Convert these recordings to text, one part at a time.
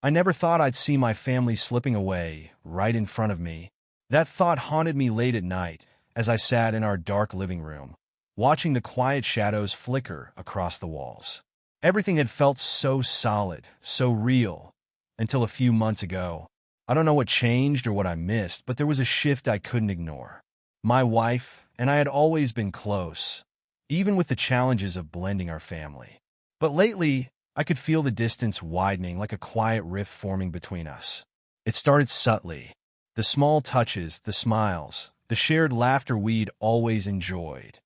I never thought I'd see my family slipping away right in front of me. That thought haunted me late at night as I sat in our dark living room, watching the quiet shadows flicker across the walls. Everything had felt so solid, so real, until a few months ago. I don't know what changed or what I missed, but there was a shift I couldn't ignore. My wife and I had always been close, even with the challenges of blending our family. But lately, I could feel the distance widening, like a quiet rift forming between us. It started subtly. The small touches, the smiles, the shared laughter we'd always enjoyed.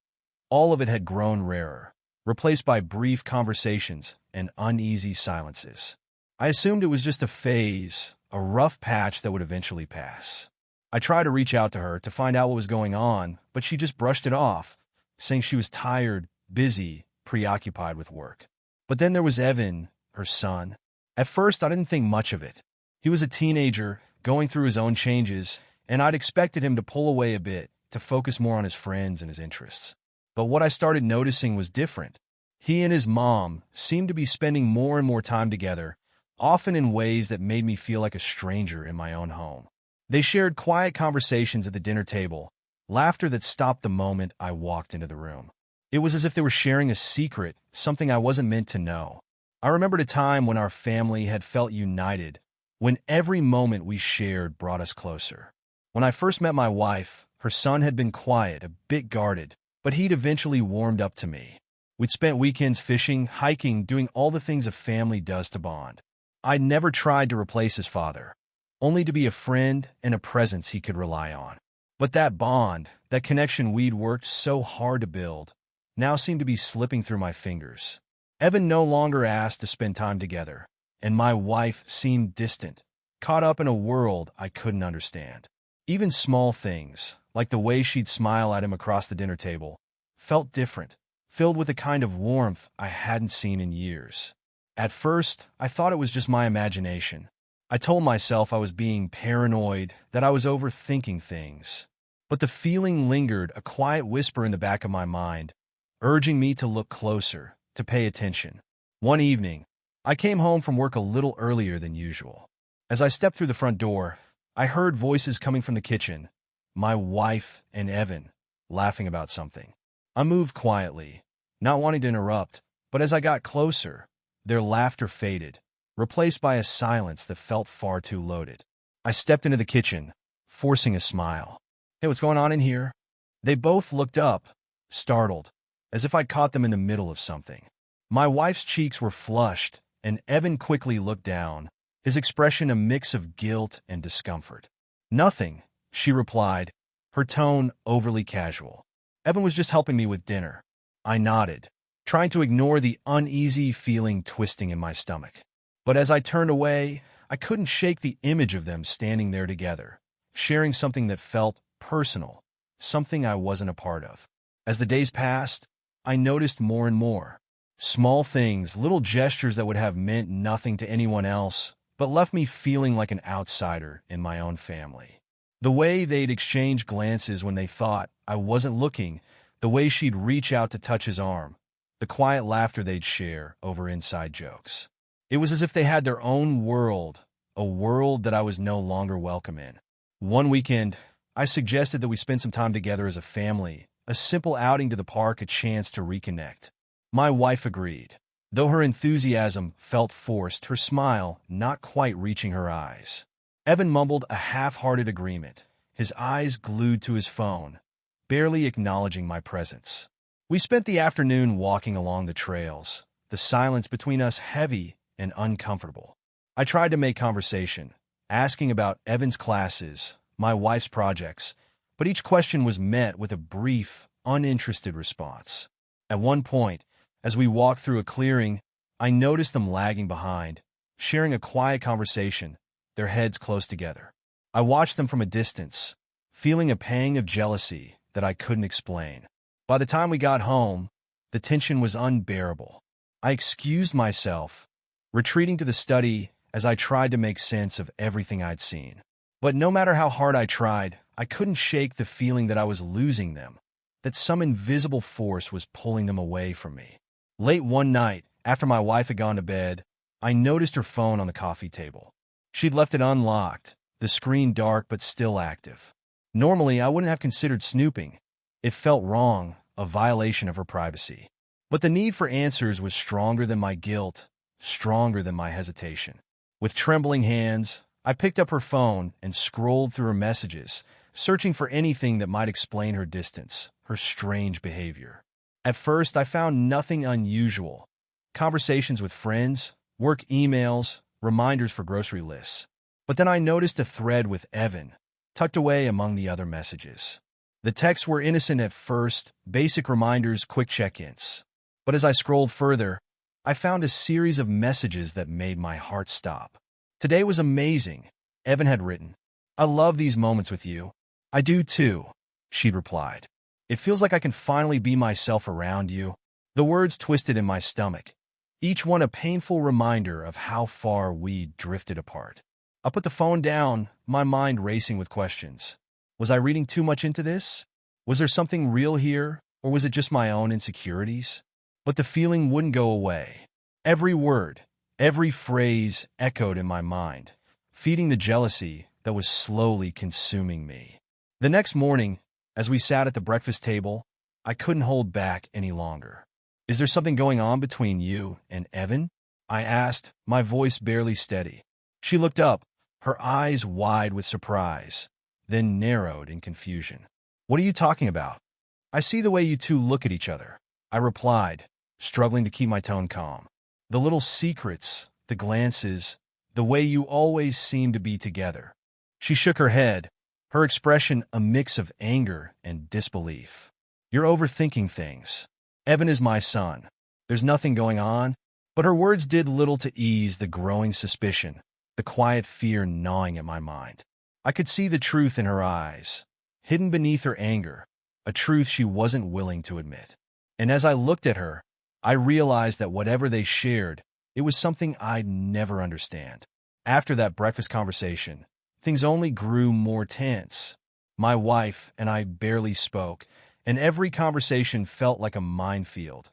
All of it had grown rarer, replaced by brief conversations and uneasy silences. I assumed it was just a phase, a rough patch that would eventually pass. I tried to reach out to her to find out what was going on, but she just brushed it off, saying she was tired, busy, preoccupied with work. But then there was Evan, her son. At first, I didn't think much of it. He was a teenager, going through his own changes, and I'd expected him to pull away a bit, to focus more on his friends and his interests. But what I started noticing was different. He and his mom seemed to be spending more and more time together, often in ways that made me feel like a stranger in my own home. They shared quiet conversations at the dinner table, laughter that stopped the moment I walked into the room. It was as if they were sharing a secret, something I wasn't meant to know. I remembered a time when our family had felt united, when every moment we shared brought us closer. When I first met my wife, her son had been quiet, a bit guarded, but he'd eventually warmed up to me. We'd spent weekends fishing, hiking, doing all the things a family does to bond. I'd never tried to replace his father, only to be a friend and a presence he could rely on. But that bond, that connection we'd worked so hard to build, now seemed to be slipping through my fingers. Evan no longer asked to spend time together, and my wife seemed distant, caught up in a world I couldn't understand. Even small things, like the way she'd smile at him across the dinner table, felt different, filled with a kind of warmth I hadn't seen in years. At first, I thought it was just my imagination. I told myself I was being paranoid, that I was overthinking things. But the feeling lingered, a quiet whisper in the back of my mind, urging me to look closer, to pay attention. One evening, I came home from work a little earlier than usual. As I stepped through the front door, I heard voices coming from the kitchen, my wife and Evan, laughing about something. I moved quietly, not wanting to interrupt, but as I got closer, their laughter faded, replaced by a silence that felt far too loaded. I stepped into the kitchen, forcing a smile. "Hey, what's going on in here?" They both looked up, startled, as if I'd caught them in the middle of something. My wife's cheeks were flushed, and Evan quickly looked down, his expression a mix of guilt and discomfort. "Nothing," she replied, her tone overly casual. "Evan was just helping me with dinner." I nodded, trying to ignore the uneasy feeling twisting in my stomach. But as I turned away, I couldn't shake the image of them standing there together, sharing something that felt personal, something I wasn't a part of. As the days passed, I noticed more and more. Small things, little gestures that would have meant nothing to anyone else, but left me feeling like an outsider in my own family. The way they'd exchange glances when they thought I wasn't looking, the way she'd reach out to touch his arm, the quiet laughter they'd share over inside jokes. It was as if they had their own world, a world that I was no longer welcome in. One weekend, I suggested that we spend some time together as a family, a simple outing to the park, a chance to reconnect. My wife agreed, though her enthusiasm felt forced, her smile not quite reaching her eyes. Evan mumbled a half-hearted agreement, his eyes glued to his phone, barely acknowledging my presence. We spent the afternoon walking along the trails, the silence between us heavy and uncomfortable. I tried to make conversation, asking about Evan's classes, my wife's projects, but each question was met with a brief, uninterested response. At one point, as we walked through a clearing, I noticed them lagging behind, sharing a quiet conversation, their heads close together. I watched them from a distance, feeling a pang of jealousy that I couldn't explain. By the time we got home, the tension was unbearable. I excused myself, retreating to the study as I tried to make sense of everything I'd seen. But no matter how hard I tried, I couldn't shake the feeling that I was losing them, that some invisible force was pulling them away from me. Late one night, after my wife had gone to bed, I noticed her phone on the coffee table. She'd left it unlocked, the screen dark but still active. Normally, I wouldn't have considered snooping. It felt wrong, a violation of her privacy. But the need for answers was stronger than my guilt, stronger than my hesitation. With trembling hands, I picked up her phone and scrolled through her messages, searching for anything that might explain her distance, her strange behavior. At first, I found nothing unusual. Conversations with friends, work emails, reminders for grocery lists. But then I noticed a thread with Evan, tucked away among the other messages. The texts were innocent at first, basic reminders, quick check-ins. But as I scrolled further, I found a series of messages that made my heart stop. Today was amazing, Evan had written. I love these moments with you. I do too, she'd replied. It feels like I can finally be myself around you. The words twisted in my stomach, each one a painful reminder of how far we'd drifted apart. I put the phone down, my mind racing with questions. Was I reading too much into this? Was there something real here, or was it just my own insecurities? But the feeling wouldn't go away. Every word, every phrase echoed in my mind, feeding the jealousy that was slowly consuming me. The next morning, as we sat at the breakfast table, I couldn't hold back any longer. Is there something going on between you and Evan? I asked, my voice barely steady. She looked up, her eyes wide with surprise, then narrowed in confusion. What are you talking about? I see the way you two look at each other, I replied, struggling to keep my tone calm. The little secrets, the glances, the way you always seem to be together. She shook her head, her expression a mix of anger and disbelief. You're overthinking things. Evan is my son. There's nothing going on. But her words did little to ease the growing suspicion, the quiet fear gnawing at my mind. I could see the truth in her eyes, hidden beneath her anger, a truth she wasn't willing to admit. And as I looked at her, I realized that whatever they shared, it was something I'd never understand. After that breakfast conversation, things only grew more tense. My wife and I barely spoke, and every conversation felt like a minefield.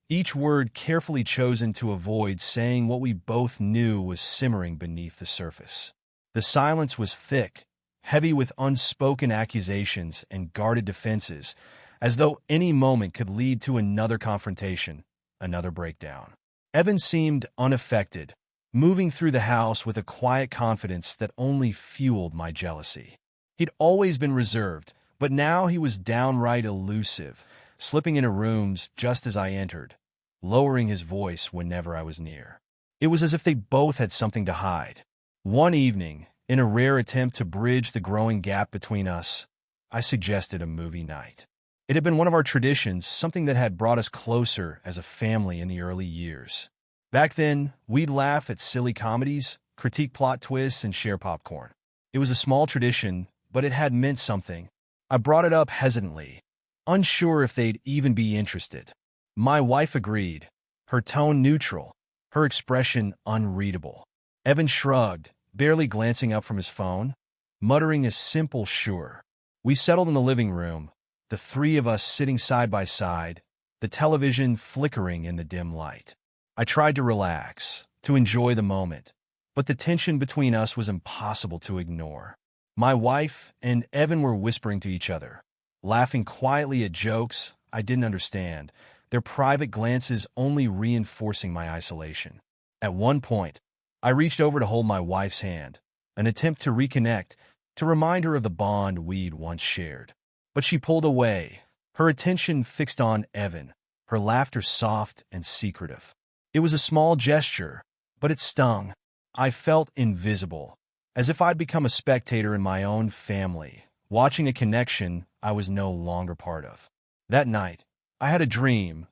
Each word carefully chosen to avoid saying what we both knew was simmering beneath the surface. The silence was thick, heavy with unspoken accusations and guarded defenses, as though any moment could lead to another confrontation, another breakdown. Evan seemed unaffected, moving through the house with a quiet confidence that only fueled my jealousy. He'd always been reserved, but now he was downright elusive, slipping into rooms just as I entered, lowering his voice whenever I was near. It was as if they both had something to hide. One evening, in a rare attempt to bridge the growing gap between us, I suggested a movie night. It had been one of our traditions, something that had brought us closer as a family in the early years. Back then, we'd laugh at silly comedies, critique plot twists, and share popcorn. It was a small tradition, but it had meant something. I brought it up hesitantly, unsure if they'd even be interested. My wife agreed, her tone neutral, her expression unreadable. Evan shrugged, barely glancing up from his phone, muttering a simple sure. We settled in the living room, the three of us sitting side by side, the television flickering in the dim light. I tried to relax, to enjoy the moment, but the tension between us was impossible to ignore. My wife and Evan were whispering to each other, laughing quietly at jokes I didn't understand, their private glances only reinforcing my isolation. At one point, I reached over to hold my wife's hand, an attempt to reconnect, to remind her of the bond we'd once shared. But she pulled away, her attention fixed on Evan, her laughter soft and secretive. It was a small gesture, but it stung. I felt invisible, as if I'd become a spectator in my own family, watching a connection I was no longer part of. That night, I had a dream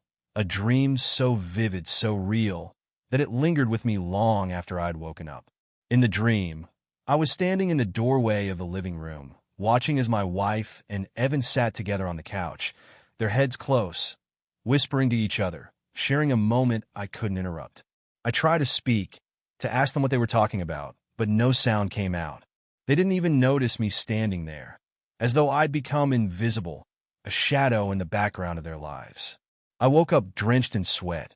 so vivid, so real, that it lingered with me long after I'd woken up. In the dream, I was standing in the doorway of the living room, watching as my wife and Evan sat together on the couch, their heads close, whispering to each other, sharing a moment I couldn't interrupt. I tried to speak, to ask them what they were talking about, but no sound came out. They didn't even notice me standing there, as though I'd become invisible, a shadow in the background of their lives. I woke up drenched in sweat,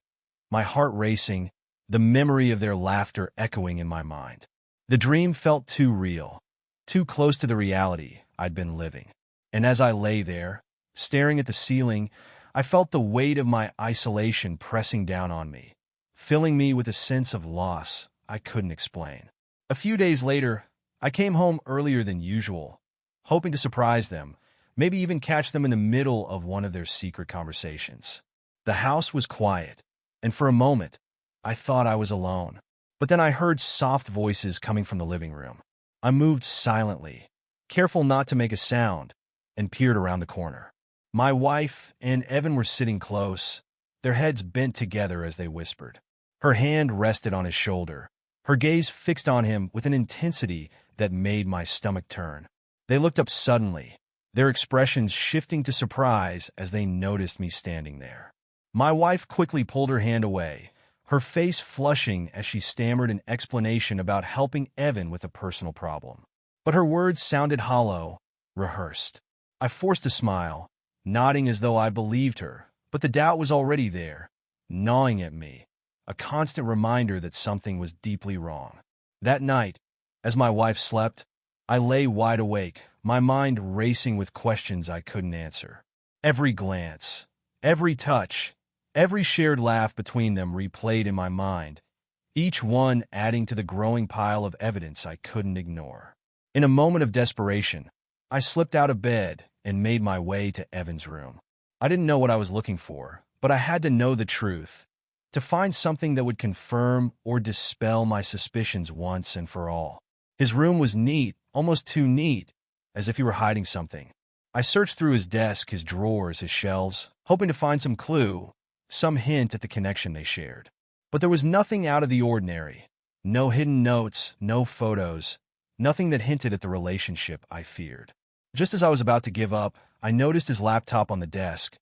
my heart racing, the memory of their laughter echoing in my mind. The dream felt too real, too close to the reality I'd been living. And as I lay there, staring at the ceiling, I felt the weight of my isolation pressing down on me, filling me with a sense of loss I couldn't explain. A few days later, I came home earlier than usual, hoping to surprise them, maybe even catch them in the middle of one of their secret conversations. The house was quiet, and for a moment, I thought I was alone. But then I heard soft voices coming from the living room. I moved silently, careful not to make a sound, and peered around the corner. My wife and Evan were sitting close, their heads bent together as they whispered. Her hand rested on his shoulder, her gaze fixed on him with an intensity that made my stomach turn. They looked up suddenly, their expressions shifting to surprise as they noticed me standing there. My wife quickly pulled her hand away, her face flushing as she stammered an explanation about helping Evan with a personal problem. But her words sounded hollow, rehearsed. I forced a smile, nodding as though I believed her, but the doubt was already there, gnawing at me, a constant reminder that something was deeply wrong. That night, as my wife slept, I lay wide awake, my mind racing with questions I couldn't answer. Every glance, every touch, every shared laugh between them replayed in my mind, each one adding to the growing pile of evidence I couldn't ignore. In a moment of desperation, I slipped out of bed and made my way to Evan's room. I didn't know what I was looking for, but I had to know the truth, to find something that would confirm or dispel my suspicions once and for all. His room was neat, almost too neat, as if he were hiding something. I searched through his desk, his drawers, his shelves, hoping to find some clue, some hint at the connection they shared. But there was nothing out of the ordinary. No hidden notes, no photos, nothing that hinted at the relationship I feared. Just as I was about to give up, I noticed his laptop on the desk,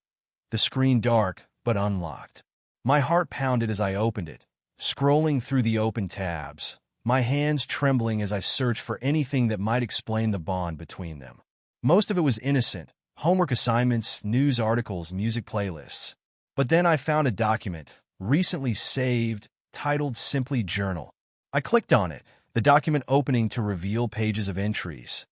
the screen dark but unlocked. My heart pounded as I opened it, scrolling through the open tabs, my hands trembling as I searched for anything that might explain the bond between them. Most of it was innocent, homework assignments, news articles, music playlists. But then I found a document, recently saved, titled simply Journal. I clicked on it, the document opening to reveal pages of entries,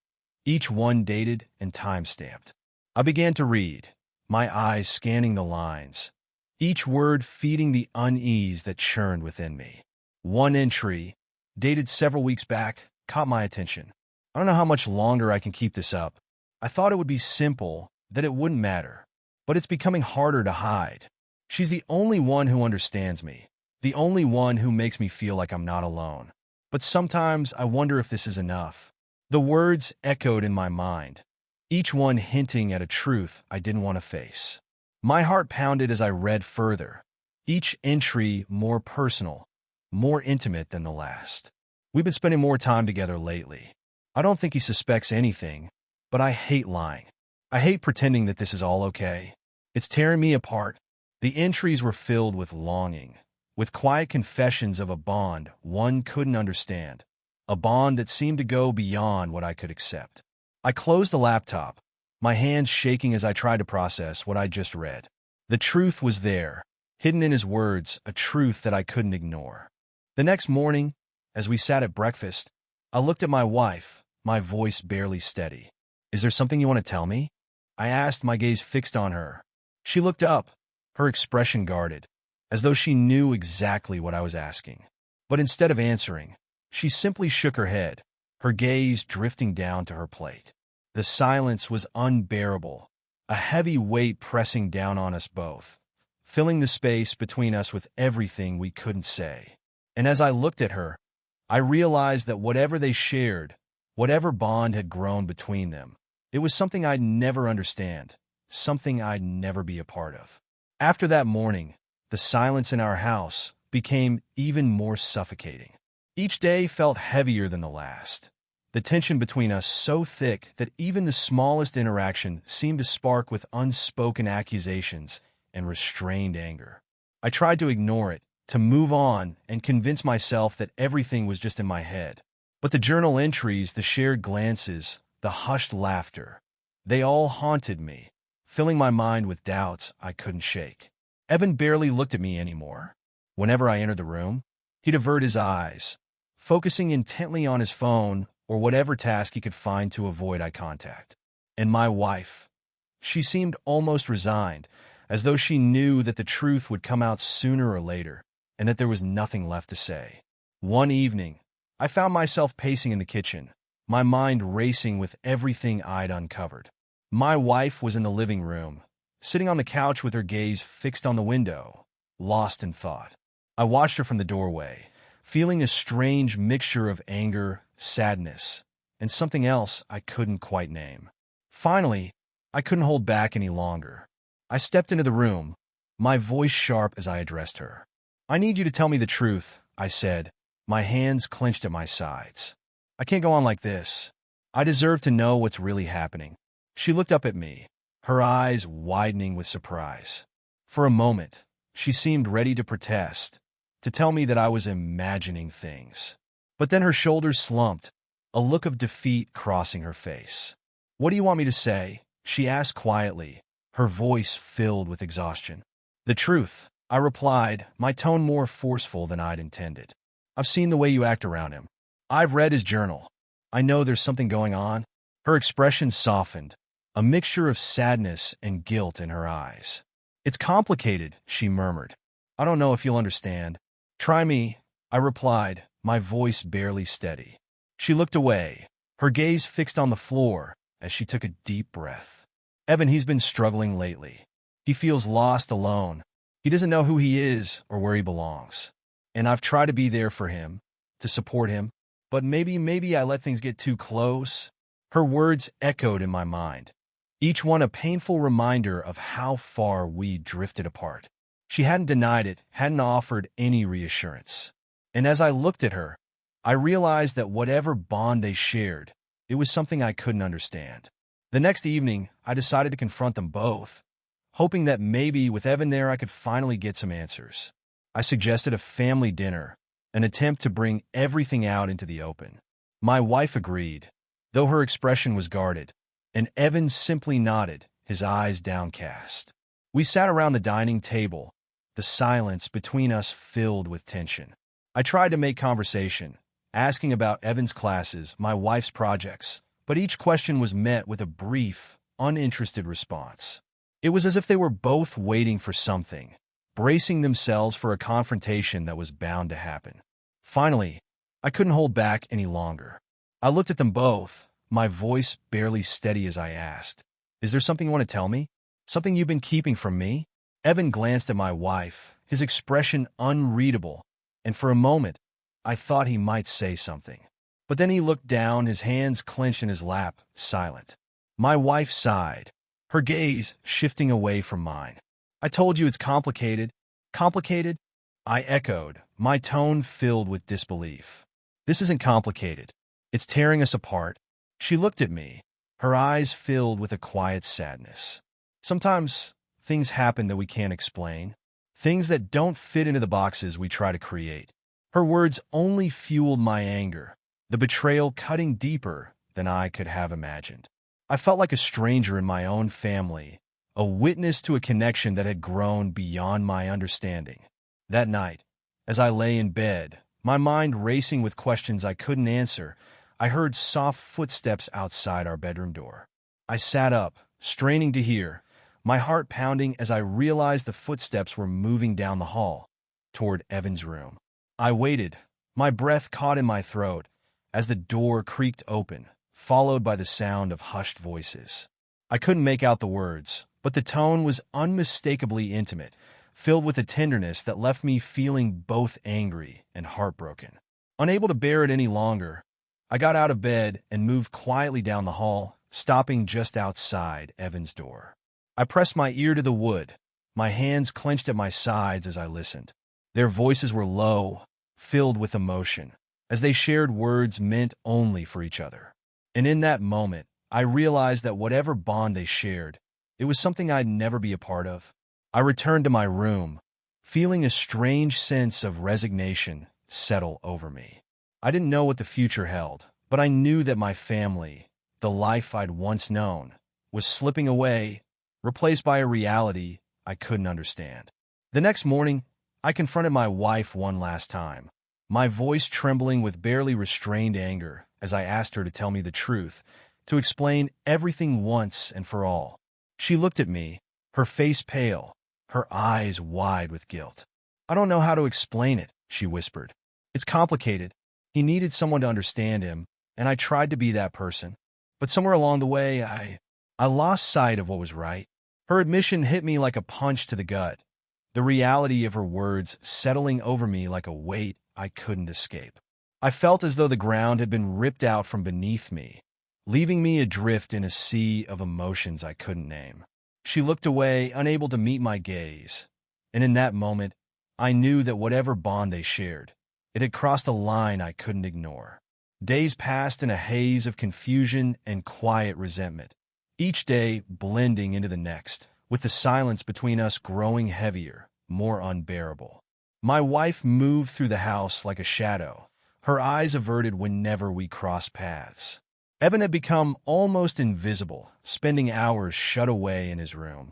each one dated and time-stamped. I began to read, my eyes scanning the lines, each word feeding the unease that churned within me. One entry, dated several weeks back, caught my attention. I don't know how much longer I can keep this up. I thought it would be simple, that it wouldn't matter. But it's becoming harder to hide. She's the only one who understands me, the only one who makes me feel like I'm not alone. But sometimes I wonder if this is enough. The words echoed in my mind, each one hinting at a truth I didn't want to face. My heart pounded as I read further, each entry more personal, more intimate than the last. We've been spending more time together lately. I don't think he suspects anything, but I hate lying. I hate pretending that this is all okay. It's tearing me apart. The entries were filled with longing, with quiet confessions of a bond one couldn't understand, a bond that seemed to go beyond what I could accept. I closed the laptop, my hands shaking as I tried to process what I just read. The truth was there, hidden in his words, a truth that I couldn't ignore. The next morning, as we sat at breakfast, I looked at my wife, my voice barely steady. "Is there something you want to tell me?" I asked, my gaze fixed on her. She looked up, her expression guarded, as though she knew exactly what I was asking. But instead of answering, she simply shook her head, her gaze drifting down to her plate. The silence was unbearable, a heavy weight pressing down on us both, filling the space between us with everything we couldn't say. And as I looked at her, I realized that whatever they shared, whatever bond had grown between them, it was something I'd never understand, something I'd never be a part of. After that morning, the silence in our house became even more suffocating. Each day felt heavier than the last, the tension between us so thick that even the smallest interaction seemed to spark with unspoken accusations and restrained anger. I tried to ignore it, to move on and convince myself that everything was just in my head. But the journal entries, the shared glances, the hushed laughter, they all haunted me, filling my mind with doubts I couldn't shake. Evan barely looked at me anymore. Whenever I entered the room, He'd avert his eyes, focusing intently on his phone or whatever task he could find to avoid eye contact. And my wife, she seemed almost resigned, as though she knew that the truth would come out sooner or later, and that there was nothing left to say. One evening, I found myself pacing in the kitchen, my mind racing with everything I'd uncovered. My wife was in the living room, sitting on the couch with her gaze fixed on the window, lost in thought. I watched her from the doorway, feeling a strange mixture of anger, sadness, and something else I couldn't quite name. Finally, I couldn't hold back any longer. I stepped into the room, my voice sharp as I addressed her. "I need you to tell me the truth," I said, my hands clenched at my sides. "I can't go on like this. I deserve to know what's really happening." She looked up at me, her eyes widening with surprise. For a moment, she seemed ready to protest, to tell me that I was imagining things. But then her shoulders slumped, a look of defeat crossing her face. "What do you want me to say?" she asked quietly, her voice filled with exhaustion. "The truth," I replied, my tone more forceful than I'd intended. "I've seen the way you act around him. I've read his journal. I know there's something going on." Her expression softened, a mixture of sadness and guilt in her eyes. "It's complicated," she murmured. "I don't know if you'll understand." "Try me," I replied, my voice barely steady. She looked away, her gaze fixed on the floor as she took a deep breath. "Evan, he's been struggling lately. He feels lost, alone. He doesn't know who he is or where he belongs. And I've tried to be there for him, to support him, but maybe I let things get too close." Her words echoed in my mind, each one a painful reminder of how far we drifted apart. She hadn't denied it, hadn't offered any reassurance. And as I looked at her, I realized that whatever bond they shared, it was something I couldn't understand. The next evening, I decided to confront them both, hoping that maybe with Evan there I could finally get some answers. I suggested a family dinner, an attempt to bring everything out into the open. My wife agreed, though her expression was guarded, and Evan simply nodded, his eyes downcast. We sat around the dining table, the silence between us filled with tension. I tried to make conversation, asking about Evan's classes, my wife's projects, but each question was met with a brief, uninterested response. It was as if they were both waiting for something, bracing themselves for a confrontation that was bound to happen. Finally, I couldn't hold back any longer. I looked at them both, my voice barely steady as I asked, "Is there something you want to tell me? Something you've been keeping from me?" Evan glanced at my wife, his expression unreadable, and for a moment, I thought he might say something. But then he looked down, his hands clenched in his lap, silent. My wife sighed, her gaze shifting away from mine. "I told you it's complicated." "Complicated?" I echoed, my tone filled with disbelief. "This isn't complicated. It's tearing us apart." She looked at me, her eyes filled with a quiet sadness. "Sometimes things happen that we can't explain, things that don't fit into the boxes we try to create." Her words only fueled my anger, the betrayal cutting deeper than I could have imagined. I felt like a stranger in my own family, a witness to a connection that had grown beyond my understanding. That night, as I lay in bed, my mind racing with questions I couldn't answer, I heard soft footsteps outside our bedroom door. I sat up, straining to hear, my heart pounding as I realized the footsteps were moving down the hall, toward Evan's room. I waited, my breath caught in my throat, as the door creaked open, followed by the sound of hushed voices. I couldn't make out the words, but the tone was unmistakably intimate, filled with a tenderness that left me feeling both angry and heartbroken. Unable to bear it any longer, I got out of bed and moved quietly down the hall, stopping just outside Evan's door. I pressed my ear to the wood, my hands clenched at my sides as I listened. Their voices were low, filled with emotion, as they shared words meant only for each other. And in that moment, I realized that whatever bond they shared, it was something I'd never be a part of. I returned to my room, feeling a strange sense of resignation settle over me. I didn't know what the future held, but I knew that my family, the life I'd once known, was slipping away, replaced by a reality I couldn't understand. The next morning, I confronted my wife one last time, my voice trembling with barely restrained anger as I asked her to tell me the truth, to explain everything once and for all. She looked at me, her face pale, her eyes wide with guilt. "I don't know how to explain it," she whispered. "It's complicated. He needed someone to understand him, and I tried to be that person. But somewhere along the way, I lost sight of what was right." Her admission hit me like a punch to the gut, the reality of her words settling over me like a weight I couldn't escape. I felt as though the ground had been ripped out from beneath me, leaving me adrift in a sea of emotions I couldn't name. She looked away, unable to meet my gaze, and in that moment, I knew that whatever bond they shared, it had crossed a line I couldn't ignore. Days passed in a haze of confusion and quiet resentment, each day blending into the next, with the silence between us growing heavier, more unbearable. My wife moved through the house like a shadow, her eyes averted whenever we crossed paths. Evan had become almost invisible, spending hours shut away in his room,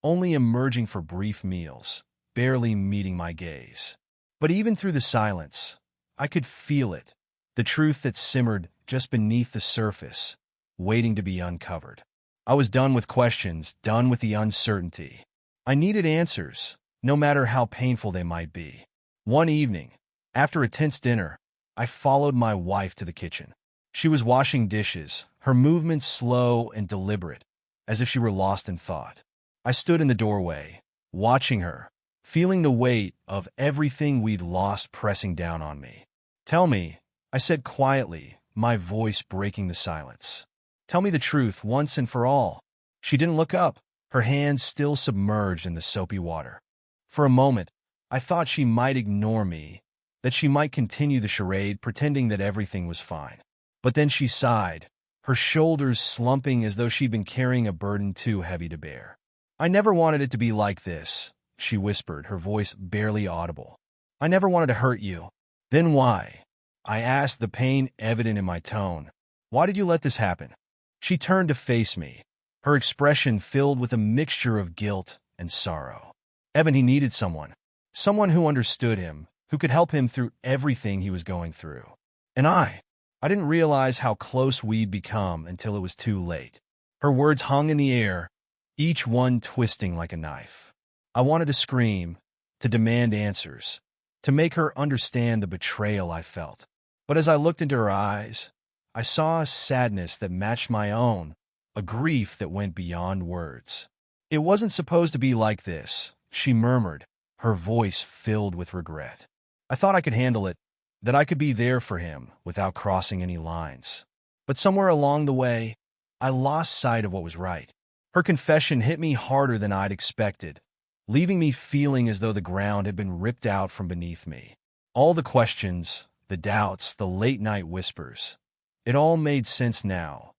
only emerging for brief meals, barely meeting my gaze. But even through the silence, I could feel it, the truth that simmered just beneath the surface, waiting to be uncovered. I was done with questions, done with the uncertainty. I needed answers, no matter how painful they might be. One evening, after a tense dinner, I followed my wife to the kitchen. She was washing dishes, her movements slow and deliberate, as if she were lost in thought. I stood in the doorway, watching her, feeling the weight of everything we'd lost pressing down on me. "Tell me," I said quietly, my voice breaking the silence. "Tell me the truth once and for all." She didn't look up, her hands still submerged in the soapy water. For a moment, I thought she might ignore me, that she might continue the charade, pretending that everything was fine. But then she sighed, her shoulders slumping as though she'd been carrying a burden too heavy to bear. "I never wanted it to be like this," she whispered, her voice barely audible. "I never wanted to hurt you." "Then why?" I asked, the pain evident in my tone. "Why did you let this happen?" She turned to face me, her expression filled with a mixture of guilt and sorrow. "Evan, he needed someone who understood him, who could help him through everything he was going through. And I didn't realize how close we'd become until it was too late." Her words hung in the air, each one twisting like a knife. I wanted to scream, to demand answers, to make her understand the betrayal I felt. But as I looked into her eyes, I saw a sadness that matched my own, a grief that went beyond words. "It wasn't supposed to be like this," she murmured, her voice filled with regret. "I thought I could handle it, that I could be there for him without crossing any lines. But somewhere along the way, I lost sight of what was right." Her confession hit me harder than I'd expected, leaving me feeling as though the ground had been ripped out from beneath me. All the questions, the doubts, the late-night whispers, it all made sense now,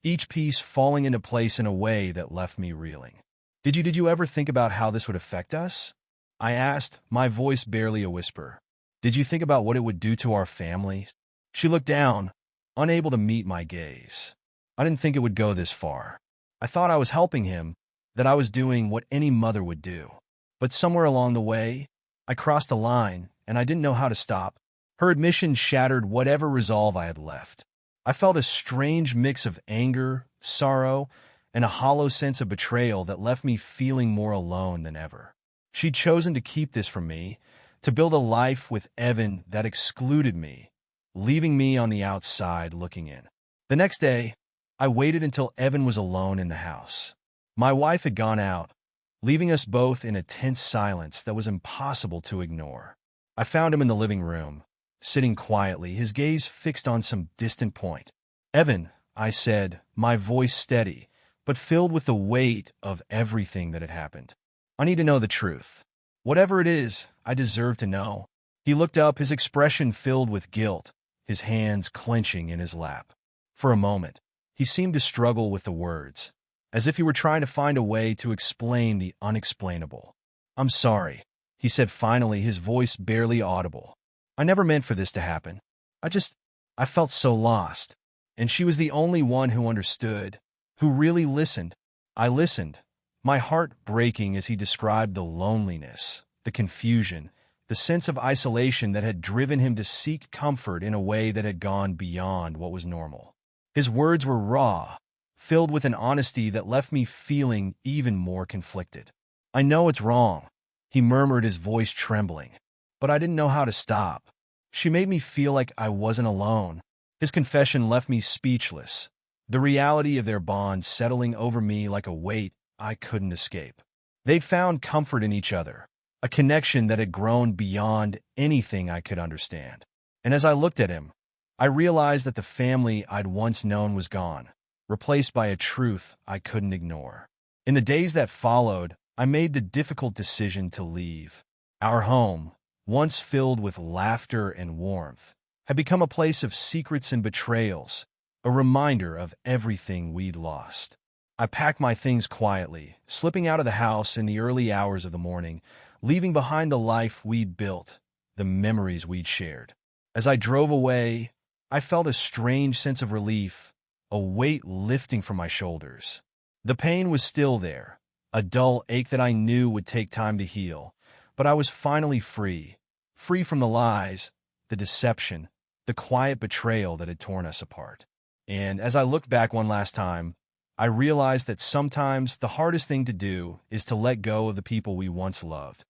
each piece falling into place in a way that left me reeling. Did you ever think about how this would affect us?" I asked, my voice barely a whisper. "Did you think about what it would do to our family?" She looked down, unable to meet my gaze. "I didn't think it would go this far. I thought I was helping him, that I was doing what any mother would do. But somewhere along the way, I crossed a line, and I didn't know how to stop." Her admission shattered whatever resolve I had left. I felt a strange mix of anger, sorrow, and a hollow sense of betrayal that left me feeling more alone than ever. She'd chosen to keep this from me, to build a life with Evan that excluded me, leaving me on the outside looking in. The next day, I waited until Evan was alone in the house. My wife had gone out, leaving us both in a tense silence that was impossible to ignore. I found him in the living room, sitting quietly, his gaze fixed on some distant point. "Evan," I said, my voice steady, but filled with the weight of everything that had happened. "I need to know the truth. Whatever it is, I deserve to know." He looked up, his expression filled with guilt, his hands clenching in his lap. For a moment, he seemed to struggle with the words, as if he were trying to find a way to explain the unexplainable. "I'm sorry," he said finally, his voice barely audible. "I never meant for this to happen. I felt so lost. And she was the only one who understood, who really listened." I listened, my heart breaking as he described the loneliness, the confusion, the sense of isolation that had driven him to seek comfort in a way that had gone beyond what was normal. His words were raw, filled with an honesty that left me feeling even more conflicted. "I know it's wrong," he murmured, his voice trembling, "but I didn't know how to stop. She made me feel like I wasn't alone." His confession left me speechless, the reality of their bond settling over me like a weight I couldn't escape. They'd found comfort in each other, a connection that had grown beyond anything I could understand. And as I looked at him, I realized that the family I'd once known was gone, replaced by a truth I couldn't ignore. In the days that followed, I made the difficult decision to leave. Our home, once filled with laughter and warmth, had become a place of secrets and betrayals, a reminder of everything we'd lost. I packed my things quietly, slipping out of the house in the early hours of the morning, leaving behind the life we'd built, the memories we'd shared. As I drove away, I felt a strange sense of relief, a weight lifting from my shoulders. The pain was still there, a dull ache that I knew would take time to heal, but I was finally free from the lies, the deception, the quiet betrayal that had torn us apart. And as I looked back one last time, I realized that sometimes the hardest thing to do is to let go of the people we once loved.